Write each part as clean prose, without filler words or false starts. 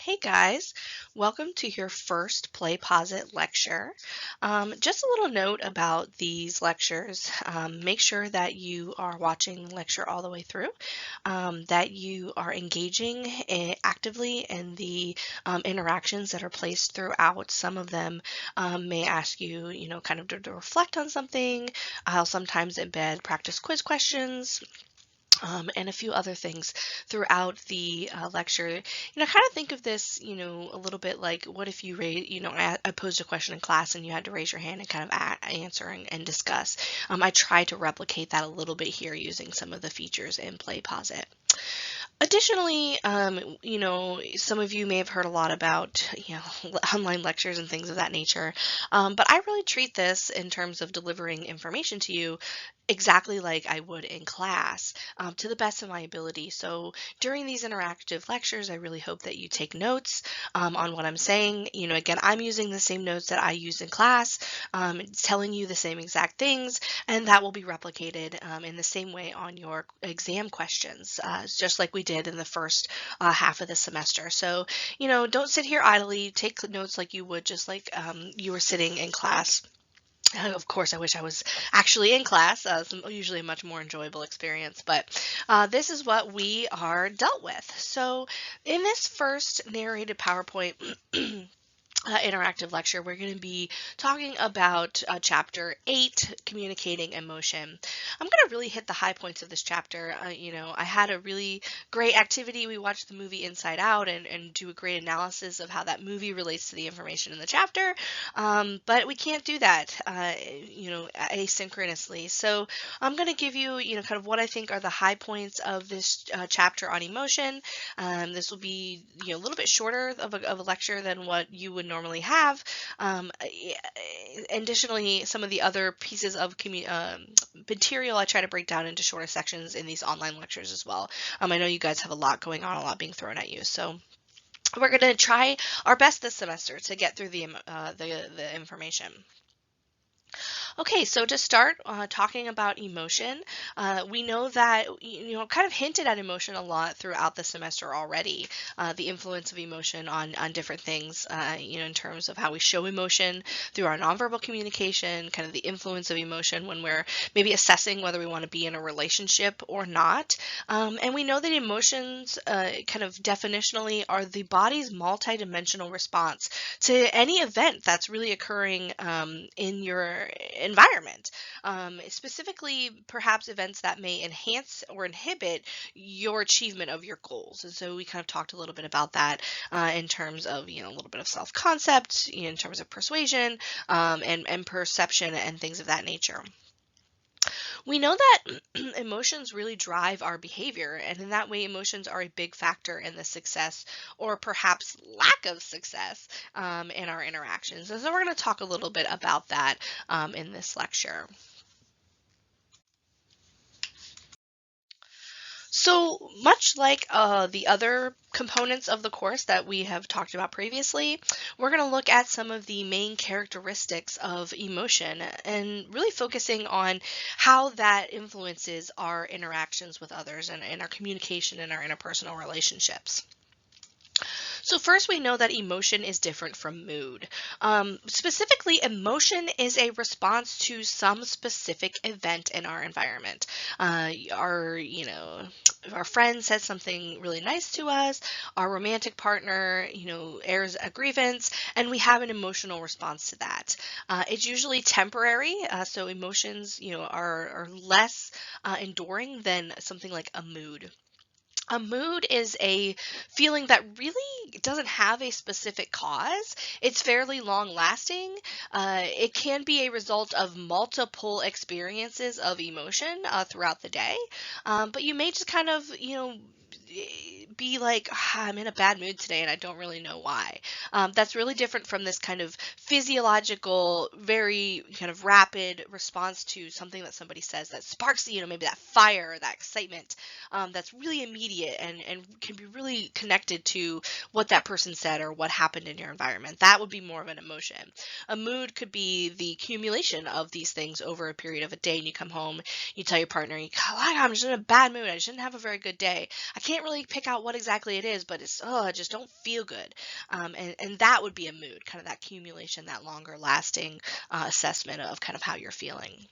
Hey guys, welcome to your first Play Posit lecture. Just a little note about these lectures. Make sure that you are watching the lecture all the way through, that you are engaging actively in the interactions that are placed throughout. Some of them may ask you, kind of to reflect on something. I'll sometimes embed practice quiz questions and a few other things throughout the lecture. Kind of think of this, a little bit like what if you raise, I posed a question in class and you had to raise your hand and kind of answer and discuss. I try to replicate that a little bit here using some of the features in PlayPosit. Additionally, some of you may have heard a lot about, online lectures and things of that nature, but I really treat this in terms of delivering information to you exactly like I would in class, to the best of my ability. So during these interactive lectures, I really hope that you take notes on what I'm saying. Again, I'm using the same notes that I use in class, telling you the same exact things, and that will be replicated in the same way on your exam questions, just like we did in the first half of the semester. So, don't sit here idly, take notes like you would just like you were sitting in class. Of course, I wish I was actually in class. It's usually a much more enjoyable experience, but this is what we are dealt with. So in this first narrated PowerPoint interactive lecture, we're going to be talking about chapter 8, communicating emotion. I'm going to really hit the high points of this chapter. I had a really great activity. We watched the movie Inside Out and do a great analysis of how that movie relates to the information in the chapter, but we can't do that, asynchronously. So I'm going to give you, kind of what I think are the high points of this chapter on emotion. This will be, a little bit shorter of a lecture than what you would normally have. Additionally, some of the other pieces of material I try to break down into shorter sections in these online lectures as well. I know you guys have a lot going on, a lot being thrown at you, so we're going to try our best this semester to get through the information. Okay, so to start talking about emotion, we know that, kind of hinted at emotion a lot throughout the semester already, the influence of emotion on different things, in terms of how we show emotion through our nonverbal communication, kind of the influence of emotion when we're maybe assessing whether we want to be in a relationship or not. And we know that emotions, kind of definitionally, are the body's multidimensional response to any event that's really occurring in your environment. Specifically, perhaps events that may enhance or inhibit your achievement of your goals. And so we kind of talked a little bit about that in terms of, a little bit of self-concept, in terms of persuasion, and perception and things of that nature. We know that emotions really drive our behavior, and in that way, emotions are a big factor in the success or perhaps lack of success in our interactions. And so we're going to talk a little bit about that in this lecture. So much like the other components of the course that we have talked about previously, we're going to look at some of the main characteristics of emotion and really focusing on how that influences our interactions with others and our communication and our interpersonal relationships. So first, we know that emotion is different from mood. Specifically, emotion is a response to some specific event in our environment. If our friend says something really nice to us, our romantic partner, airs a grievance, and we have an emotional response to that. It's usually temporary, so emotions, are less enduring than something like a mood. A mood is a feeling that really doesn't have a specific cause. It's fairly long lasting. It can be a result of multiple experiences of emotion throughout the day. But you may just kind of, be like, I'm in a bad mood today and I don't really know why. That's really different from this kind of physiological, very kind of rapid response to something that somebody says that sparks, maybe that fire, that excitement, that's really immediate and can be really connected to what that person said or what happened in your environment. That would be more of an emotion. A mood could be the accumulation of these things over a period of a day, and you come home, you tell your partner, I'm just in a bad mood, I just didn't have a very good day. I can't really pick out what exactly it is, but it's, oh, I just don't feel good. And that would be a mood, kind of that accumulation, that longer lasting assessment of kind of how you're feeling.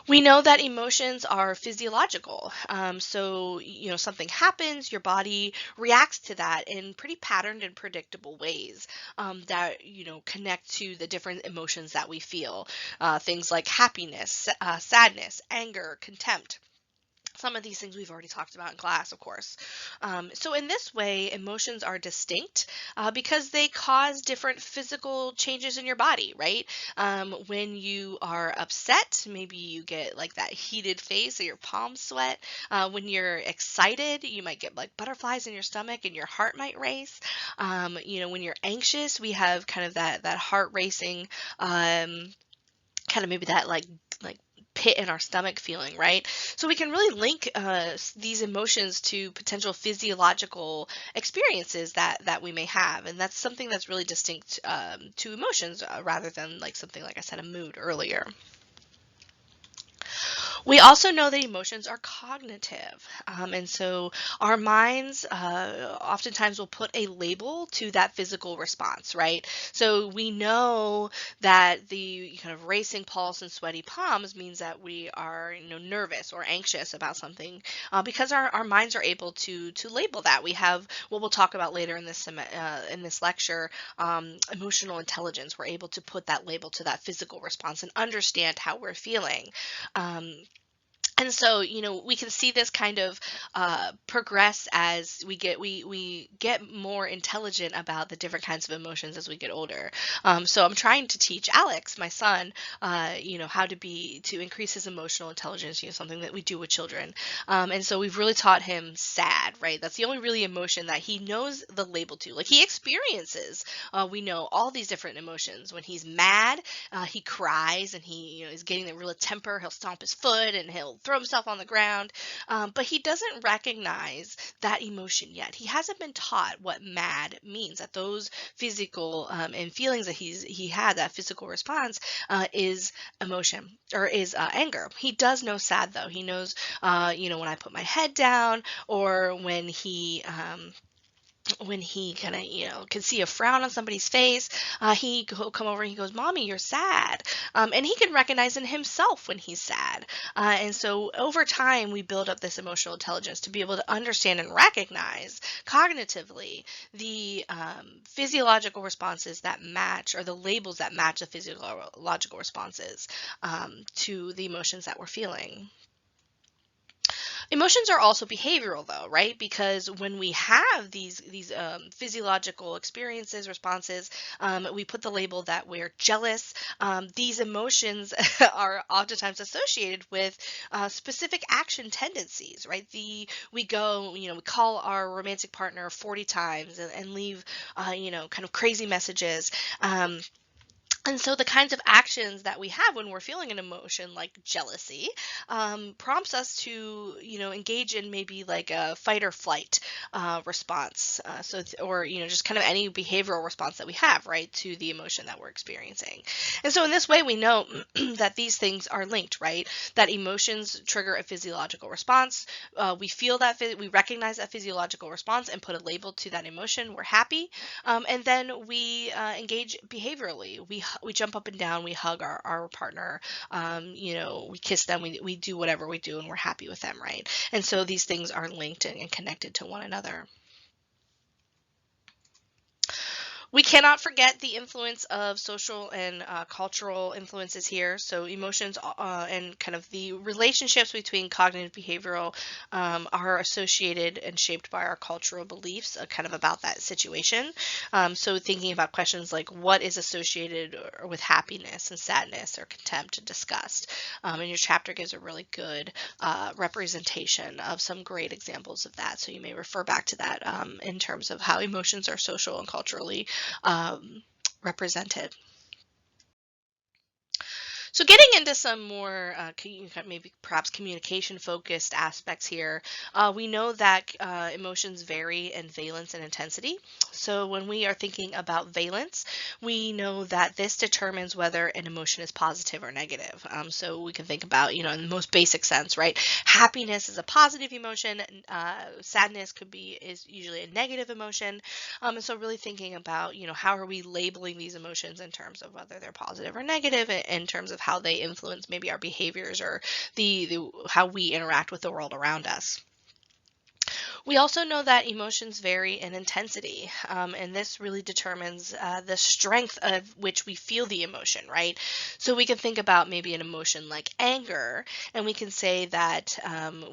We know that emotions are physiological. So, something happens, your body reacts to that in pretty patterned and predictable ways that, connect to the different emotions that we feel. Things like happiness, sadness, anger, contempt. Some of these things we've already talked about in class, of course. So in this way, emotions are distinct because they cause different physical changes in your body, right? When you are upset, maybe you get like that heated face or your palms sweat. When you're excited, you might get like butterflies in your stomach and your heart might race. When you're anxious, we have kind of that heart racing, kind of maybe that like pit in our stomach feeling, right? So we can really link these emotions to potential physiological experiences that we may have, and that's something that's really distinct to emotions rather than like something like I said, a mood earlier. We also know that emotions are cognitive. And so our minds oftentimes will put a label to that physical response, right? So we know that the kind of racing pulse and sweaty palms means that we are, nervous or anxious about something because our minds are able to label that. We have what we'll talk about later in this lecture, emotional intelligence. We're able to put that label to that physical response and understand how we're feeling. Um, and so, we can see this kind of progress as we get more intelligent about the different kinds of emotions as we get older. So I'm trying to teach Alex, my son, how to increase his emotional intelligence. Something that we do with children. And so we've really taught him sad, right? That's the only really emotion that he knows the label to. Like he experiences, we know all these different emotions. When he's mad, he cries and he, is getting the real temper. He'll stomp his foot and he'll throw himself on the ground. But he doesn't recognize that emotion yet. He hasn't been taught what mad means, that those physical and feelings that he had, that physical response is emotion or is anger. He does know sad though. He knows, when I put my head down or when he kind of can see a frown on somebody's face, he'll come over and he goes, "Mommy, you're sad," and he can recognize in himself when he's sad. And so over time we build up this emotional intelligence to be able to understand and recognize cognitively the physiological responses that match, or the labels that match the physiological responses to the emotions that we're feeling. Emotions are also behavioral though, right? Because when we have these physiological experiences, responses, we put the label that we're jealous. These emotions are oftentimes associated with specific action tendencies, right? We go, we call our romantic partner 40 times and leave, kind of crazy messages. And so the kinds of actions that we have when we're feeling an emotion like jealousy prompts us to, engage in maybe like a fight or flight response. Or, just kind of any behavioral response that we have, right, to the emotion that we're experiencing. And so in this way, we know that these things are linked, right? That emotions trigger a physiological response. We feel that, we recognize that physiological response and put a label to that emotion. We're happy. And then we engage behaviorally. We jump up and down, we hug our partner, we kiss them, we do whatever we do, and we're happy with them, right? And so these things are linked and connected to one another. We cannot forget the influence of social and cultural influences here. So emotions and kind of the relationships between cognitive behavioral are associated and shaped by our cultural beliefs kind of about that situation. So thinking about questions like what is associated with happiness and sadness or contempt and disgust. And your chapter gives a really good representation of some great examples of that. So you may refer back to that in terms of how emotions are social and culturally represented. So getting into some more maybe perhaps communication focused aspects here, we know that emotions vary in valence and intensity. So when we are thinking about valence, we know that this determines whether an emotion is positive or negative. So we can think about, in the most basic sense, right? Happiness is a positive emotion. Sadness is usually a negative emotion. And so really thinking about, how are we labeling these emotions in terms of whether they're positive or negative, in terms of how they influence maybe our behaviors or the how we interact with the world around us. We also know that emotions vary in intensity, and this really determines the strength of which we feel the emotion, right? So we can think about maybe an emotion like anger, and we can say that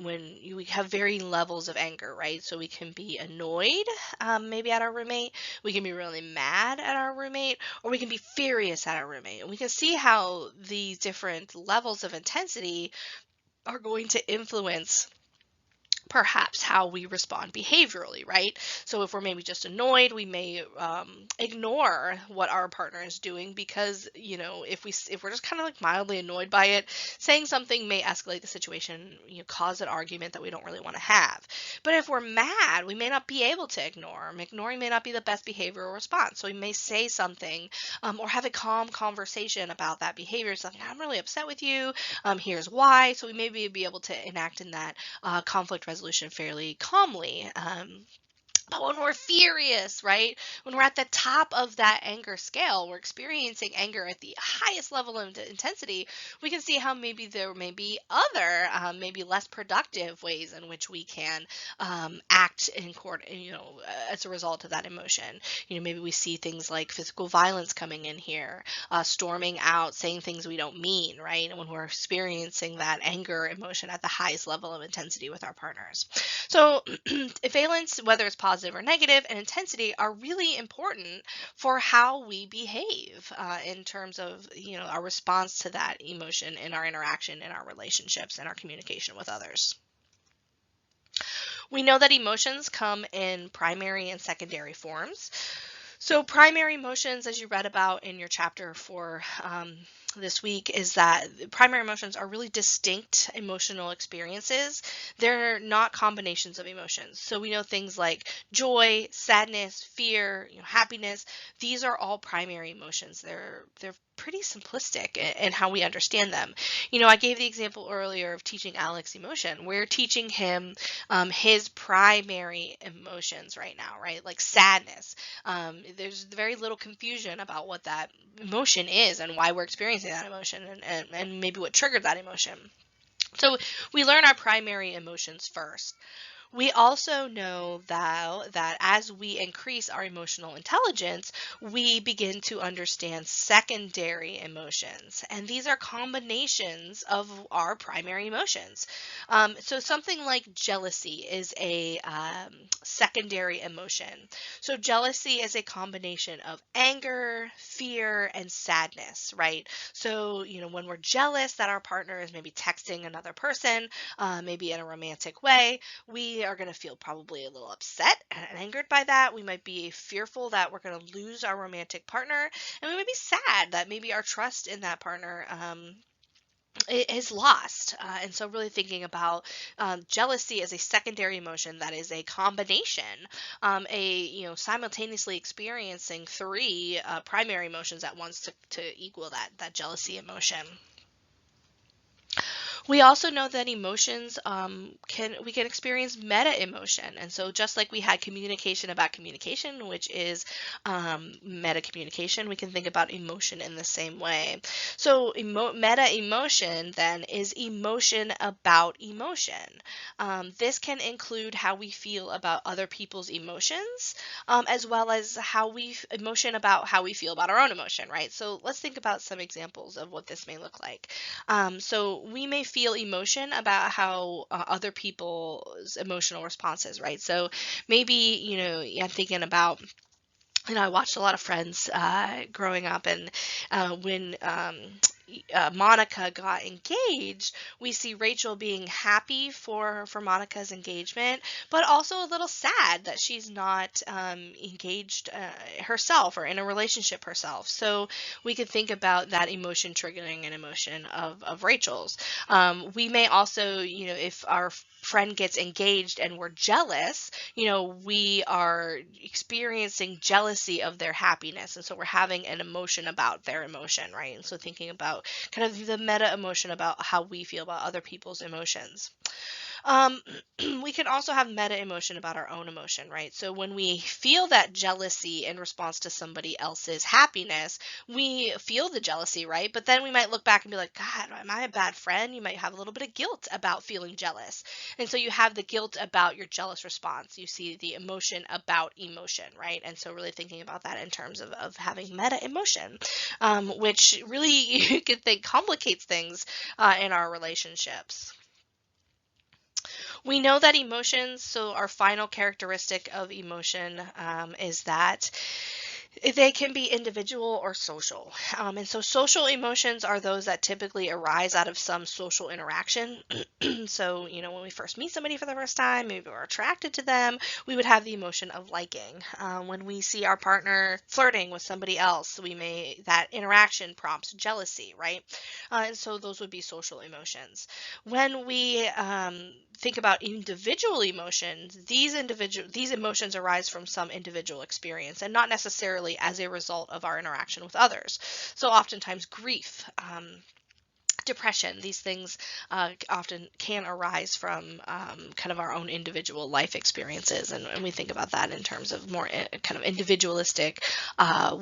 we have varying levels of anger, right? So we can be annoyed, maybe at our roommate, we can be really mad at our roommate, or we can be furious at our roommate. And we can see how these different levels of intensity are going to influence perhaps how we respond behaviorally, right? So if we're maybe just annoyed, we may ignore what our partner is doing because if we're just kind of like mildly annoyed by it, saying something may escalate the situation, cause an argument that we don't really want to have. But if we're mad, we may not be able to ignore. Ignoring may not be the best behavioral response. So we may say something or have a calm conversation about that behavior. Something, I'm really upset with you. Here's why. So we may be able to enact in that conflict resolution fairly calmly. But when we're furious, right? When we're at the top of that anger scale, we're experiencing anger at the highest level of intensity, we can see how maybe there may be other, maybe less productive ways in which we can act in court, as a result of that emotion. Maybe we see things like physical violence coming in here, storming out, saying things we don't mean, right? And when we're experiencing that anger emotion at the highest level of intensity with our partners. So valence, whether it's positive or negative, and intensity are really important for how we behave in terms of our response to that emotion in our interaction, in our relationships, and our communication with others. We know that emotions come in primary and secondary forms. So primary emotions, as you read about in your chapter for this week, is that primary emotions are really distinct emotional experiences. They're not combinations of emotions. So we know things like joy, sadness, fear, happiness. These are all primary emotions. They're pretty simplistic in how we understand them. I gave the example earlier of teaching Alex emotion. We're teaching him his primary emotions right now, right? Like sadness. There's very little confusion about what that emotion is and why we're experiencing that emotion, and maybe what triggered that emotion. So we learn our primary emotions first. We also know that as we increase our emotional intelligence, we begin to understand secondary emotions. And these are combinations of our primary emotions. So something like jealousy is a secondary emotion. So jealousy is a combination of anger, fear, and sadness, right? So, when we're jealous that our partner is maybe texting another person, maybe in a romantic way, we are going to feel probably a little upset and angered by that. We might be fearful that we're going to lose our romantic partner, and we might be sad that maybe our trust in that partner is lost. And so really thinking about jealousy as a secondary emotion that is a combination, simultaneously experiencing three primary emotions at once to equal that jealousy emotion. We also know that emotions we can experience meta emotion, and so just like we had communication about communication, which is meta communication, we can think about emotion in the same way. So meta emotion then is emotion about emotion. This can include how we feel about other people's emotions, as well as emotion about how we feel about our own emotion, right? So let's think about some examples of what this may look like. So we may feel emotion about how other people's emotional responses, right? So maybe, I'm thinking about I watched a lot of Friends growing up, and when Monica got engaged, we see Rachel being happy for Monica's engagement, but also a little sad that she's not engaged herself or in a relationship herself. So we could think about that emotion triggering an emotion of Rachel's. We may also, if our friend gets engaged and we're jealous, we are experiencing jealousy of their happiness. And so we're having an emotion about their emotion, right? And so thinking about kind of the meta emotion about how we feel about other people's emotions. Um, we can also have meta emotion about our own emotion, right? So when we feel that jealousy in response to somebody else's happiness, we feel the jealousy, right? But then we might look back and be like, God, am I a bad friend? You might have a little bit of guilt about feeling jealous. And so you have the guilt about your jealous response. You see the emotion about emotion, right? And so really thinking about that in terms of having meta emotion, which really you could think complicates things in our relationships. We know that emotions, so our final characteristic of emotion is that they can be individual or social. And so social emotions are those that typically arise out of some social interaction. So, when we first meet somebody for the first time, maybe we're attracted to them, we would have the emotion of liking. When we see our partner flirting with somebody else, that interaction prompts jealousy, right? And so those would be social emotions. When we think about individual emotions, these emotions arise from some individual experience and not necessarily as a result of our interaction with others. So oftentimes grief, depression, these things often can arise from kind of our own individual life experiences, and we think about that in terms of more kind of individualistic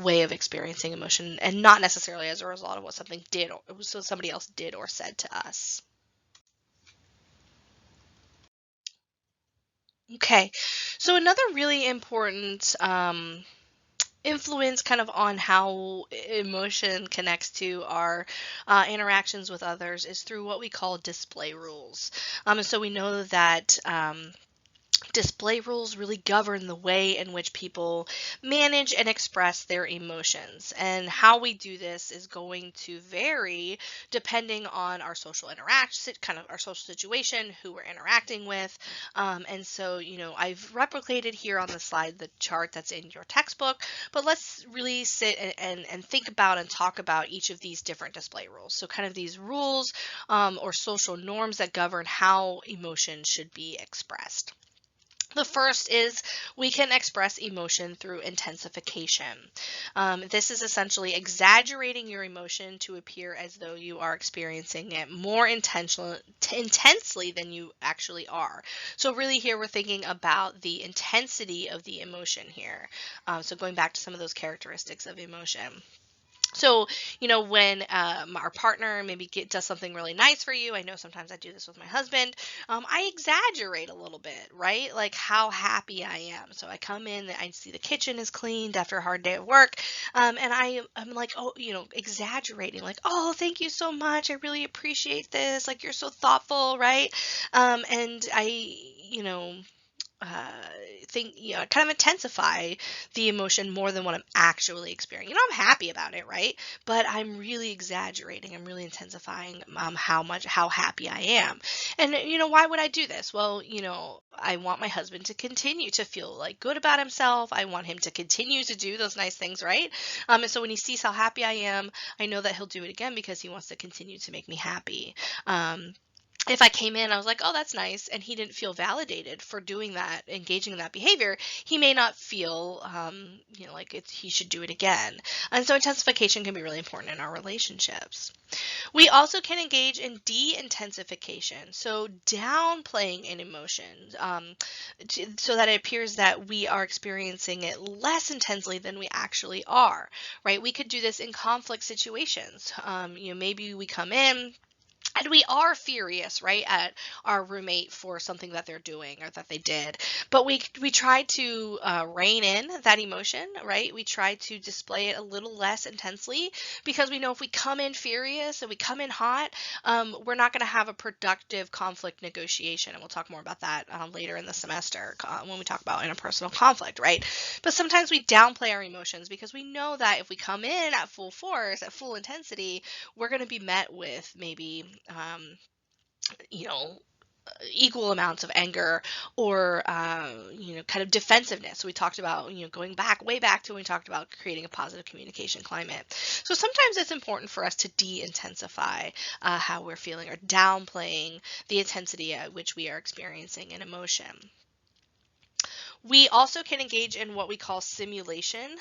way of experiencing emotion, and not necessarily as a result of what somebody else did or said to us. Okay, so another really important influence kind of on how emotion connects to our interactions with others is through what we call display rules. And so we know that display rules really govern the way in which people manage and express their emotions. And how we do this is going to vary depending on our social interaction, kind of our social situation, who we're interacting with. And so, I've replicated here on the slide the chart that's in your textbook, but let's really sit and think about and talk about each of these different display rules. So, kind of these rules or social norms that govern how emotion should be expressed. The first is we can express emotion through intensification. This is essentially exaggerating your emotion to appear as though you are experiencing it more intensely than you actually are. So really here we're thinking about the intensity of the emotion here. So going back to some of those characteristics of emotion. So, when our partner maybe does something really nice for you, I know sometimes I do this with my husband, I exaggerate a little bit, right? Like how happy I am. So I come in, I see the kitchen is cleaned after a hard day at work, and I'm like, oh, exaggerating, like, oh, thank you so much. I really appreciate this. Like, you're so thoughtful, right? And I, uh, think, kind of intensify the emotion more than what I'm actually experiencing. I'm happy about it, right? But I'm really exaggerating. I'm really intensifying how happy I am. And, why would I do this? Well, I want my husband to continue to feel like good about himself. I want him to continue to do those nice things, right? And so when he sees how happy I am, I know that he'll do it again because he wants to continue to make me happy. If I came in, I was like, oh, that's nice, and he didn't feel validated for doing that, engaging in that behavior, he may not feel, like he should do it again. And so intensification can be really important in our relationships. We also can engage in de-intensification, so downplaying an emotion, so that it appears that we are experiencing it less intensely than we actually are, right? We could do this in conflict situations. Maybe we come in, And we are furious, right, at our roommate for something that they're doing or that they did. But we try to rein in that emotion, right? We try to display it a little less intensely because we know if we come in furious and we come in hot, we're not going to have a productive conflict negotiation. And we'll talk more about that later in the semester when we talk about interpersonal conflict, right? But sometimes we downplay our emotions because we know that if we come in at full force, at full intensity, we're going to be met with maybe you know, equal amounts of anger or kind of defensiveness. So we talked about going back way back to when we talked about creating a positive communication climate. So sometimes it's important for us to de-intensify how we're feeling or downplaying the intensity at which we are experiencing an emotion. We also can engage in what we call simulation,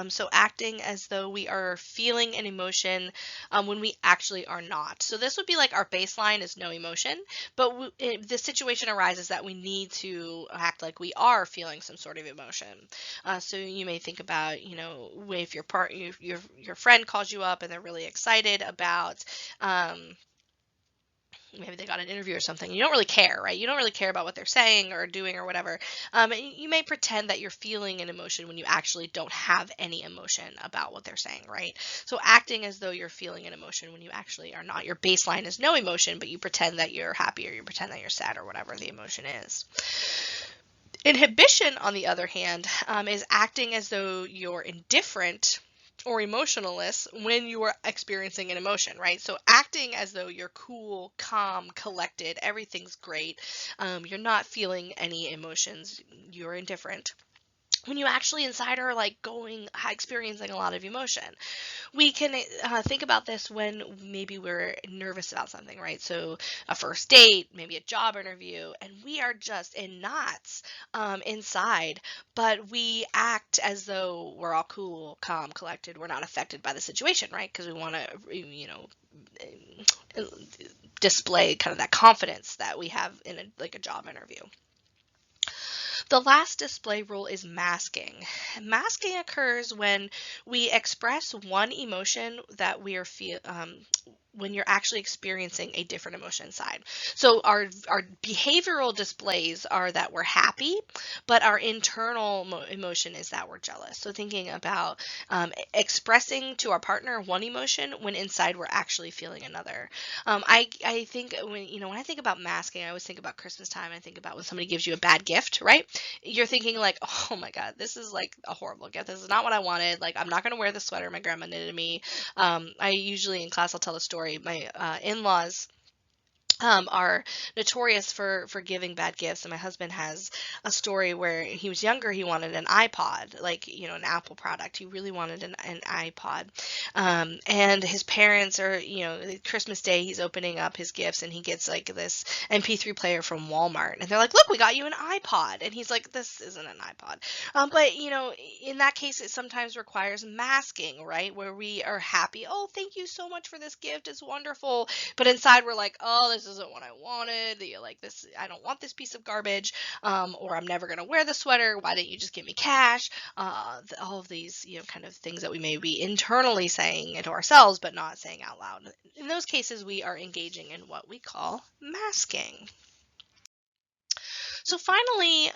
so acting as though we are feeling an emotion when we actually are not. So this would be like our baseline is no emotion, but the situation arises that we need to act like we are feeling some sort of emotion. So you may think about, if your friend calls you up and they're really excited about maybe they got an interview or something. You don't really care, right? You don't really care about what they're saying or doing or whatever. You may pretend that you're feeling an emotion when you actually don't have any emotion about what they're saying, right? So acting as though you're feeling an emotion when you actually are not. Your baseline is no emotion, but you pretend that you're happy or you pretend that you're sad or whatever the emotion is. Inhibition, on the other hand, is acting as though you're indifferent or emotionless when you are experiencing an emotion, right? So acting as though you're cool, calm, collected, everything's great, you're not feeling any emotions, you're indifferent, when you actually inside are like experiencing a lot of emotion. We can think about this when maybe we're nervous about something, right? So a first date, maybe a job interview, and we are just in knots inside, but we act as though we're all cool, calm, collected. We're not affected by the situation, right? Because we want to, display kind of that confidence that we have in a job interview. The last display rule is masking. Masking occurs when we express one emotion that we are when you're actually experiencing a different emotion inside. So our behavioral displays are that we're happy, but our internal emotion is that we're jealous. So thinking about expressing to our partner one emotion when inside we're actually feeling another. I think when I think about masking, I always think about Christmas time. I think about when somebody gives you a bad gift, right? You're thinking like, oh my God, this is like a horrible gift. This is not what I wanted. Like, I'm not going to wear the sweater my grandma knitted me. I usually in class, I'll tell a story. My in-laws are notorious for giving bad gifts. And my husband has a story where he was younger, he wanted an iPod, like, an Apple product. He really wanted an iPod. And his parents are, Christmas Day, he's opening up his gifts and he gets like this MP3 player from Walmart. And they're like, look, we got you an iPod. And he's like, this isn't an iPod. But, in that case, it sometimes requires masking, right? Where we are happy. Oh, thank you so much for this gift. It's wonderful. But inside we're like, oh, this isn't what I wanted. You're like, this, I don't want this piece of garbage. Or I'm never going to wear the sweater. Why didn't you just give me cash? All of these, kind of things that we may be internally saying to ourselves, but not saying out loud. In those cases, we are engaging in what we call masking. So finally,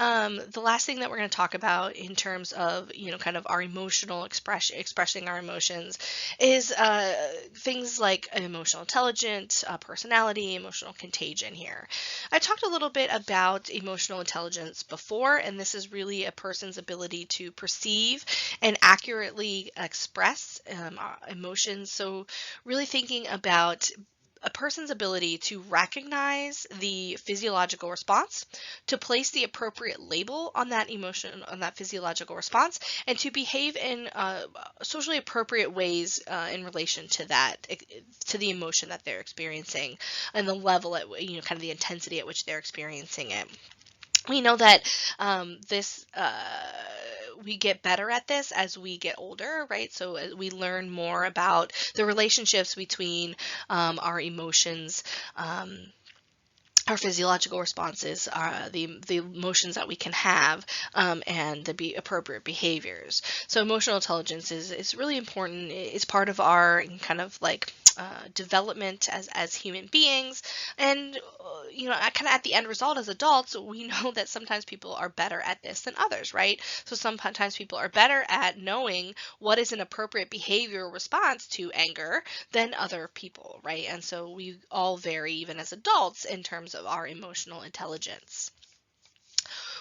the last thing that we're going to talk about in terms of, kind of our emotional expressing our emotions is things like emotional intelligence, personality, emotional contagion here. I talked a little bit about emotional intelligence before, and this is really a person's ability to perceive and accurately express emotions. So really thinking about a person's ability to recognize the physiological response, to place the appropriate label on that emotion, on that physiological response, and to behave in socially appropriate ways in relation to that, to the emotion that they're experiencing, and the level at, kind of the intensity at which they're experiencing it. We know that we get better at this as we get older, right? So we learn more about the relationships between our emotions, our physiological responses, the emotions that we can have, and the appropriate behaviors. So emotional intelligence is really important. It's part of our kind of like development as human beings. And kind of at the end result as adults, we know that sometimes people are better at this than others, right? So sometimes people are better at knowing what is an appropriate behavior response to anger than other people, right? And so we all vary even as adults in terms of our emotional intelligence.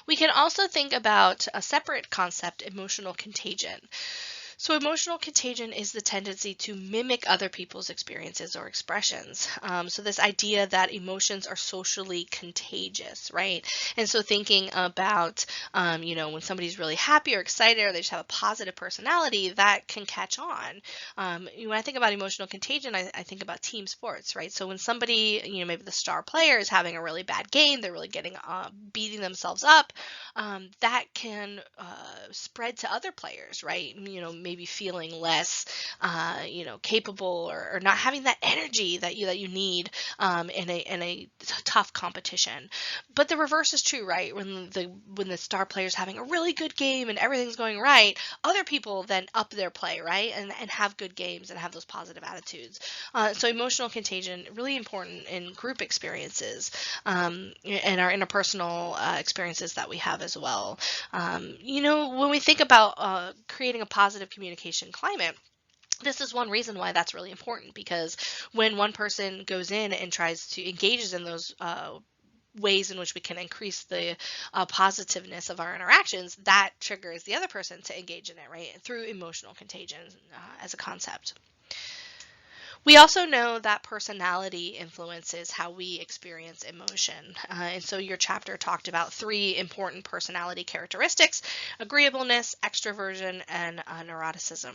We can also think about a separate concept, emotional contagion. So, emotional contagion is the tendency to mimic other people's experiences or expressions. So, this idea that emotions are socially contagious, right? And so, thinking about, when somebody's really happy or excited or they just have a positive personality, that can catch on. When I think about emotional contagion, I think about team sports, right? So, when somebody, maybe the star player is having a really bad game, they're really getting beating themselves up, that can spread to other players, right? Maybe feeling less, capable, or not having that energy that you need in a tough competition. But the reverse is true, right? When the star player is having a really good game and everything's going right, other people then up their play, right, and have good games and have those positive attitudes. So emotional contagion really important in group experiences, and our interpersonal experiences that we have as well. When we think about creating a positive communication climate, this is one reason why that's really important, because when one person goes in and tries to engages in those ways in which we can increase the positiveness of our interactions, that triggers the other person to engage in it, right? Through emotional contagion as a concept. We also know that personality influences how we experience emotion. And so your chapter talked about 3 important personality characteristics: agreeableness, extroversion, and neuroticism.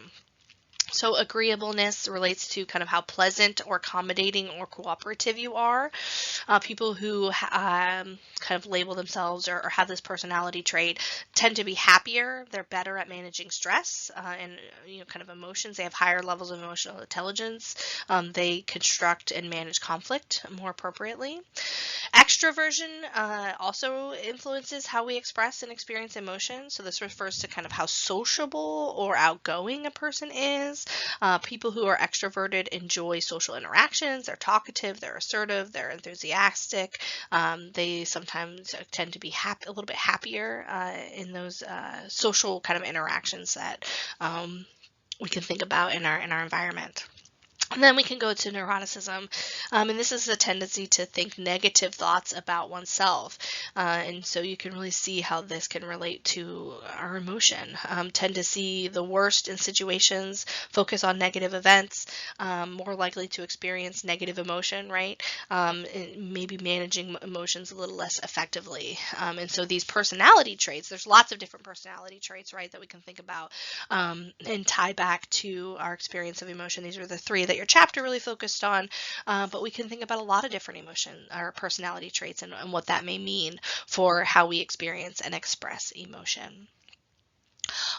So agreeableness relates to kind of how pleasant or accommodating or cooperative you are. People who kind of label themselves or have this personality trait tend to be happier. They're better at managing stress and kind of emotions. They have higher levels of emotional intelligence. They construct and manage conflict more appropriately. Extroversion also influences how we express and experience emotion. So this refers to kind of how sociable or outgoing a person is. People who are extroverted enjoy social interactions. They're talkative, they're assertive, they're enthusiastic. They sometimes tend to be a little bit happier in those social kind of interactions that we can think about in our environment. And then we can go to neuroticism, and this is a tendency to think negative thoughts about oneself. And so you can really see how this can relate to our emotion. Tend to see the worst in situations, focus on negative events, more likely to experience negative emotion, right? Maybe managing emotions a little less effectively. And so these personality traits, there's lots of different personality traits, right, that we can think about and tie back to our experience of emotion. These are the 3 that your chapter really focused on, but we can think about a lot of different emotion or personality traits and what that may mean for how we experience and express emotion.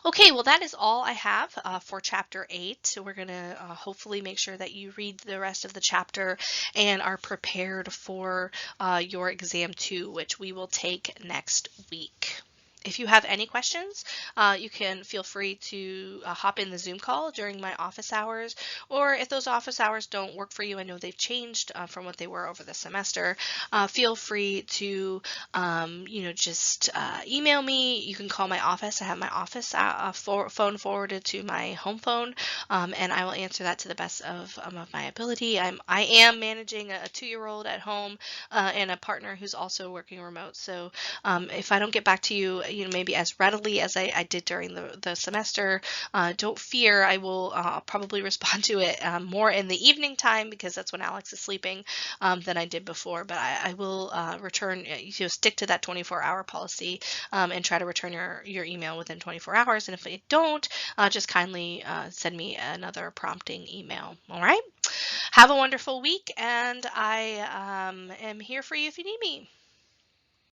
Okay, well, that is all I have for chapter 8. So we're going to hopefully make sure that you read the rest of the chapter and are prepared for your exam 2, which we will take next week. If you have any questions, you can feel free to hop in the Zoom call during my office hours, or if those office hours don't work for you, I know they've changed from what they were over the semester, feel free to, just email me. You can call my office. I have my office phone forwarded to my home phone, and I will answer that to the best of my ability. I am managing a 2-year-old at home and a partner who's also working remote. So if I don't get back to you, maybe as readily as I did during the semester, don't fear. I will probably respond to it more in the evening time, because that's when Alex is sleeping, than I did before. But I will return, stick to that 24-hour policy and try to return your email within 24 hours. And if I don't, just kindly send me another prompting email. All right. Have a wonderful week, and I am here for you if you need me.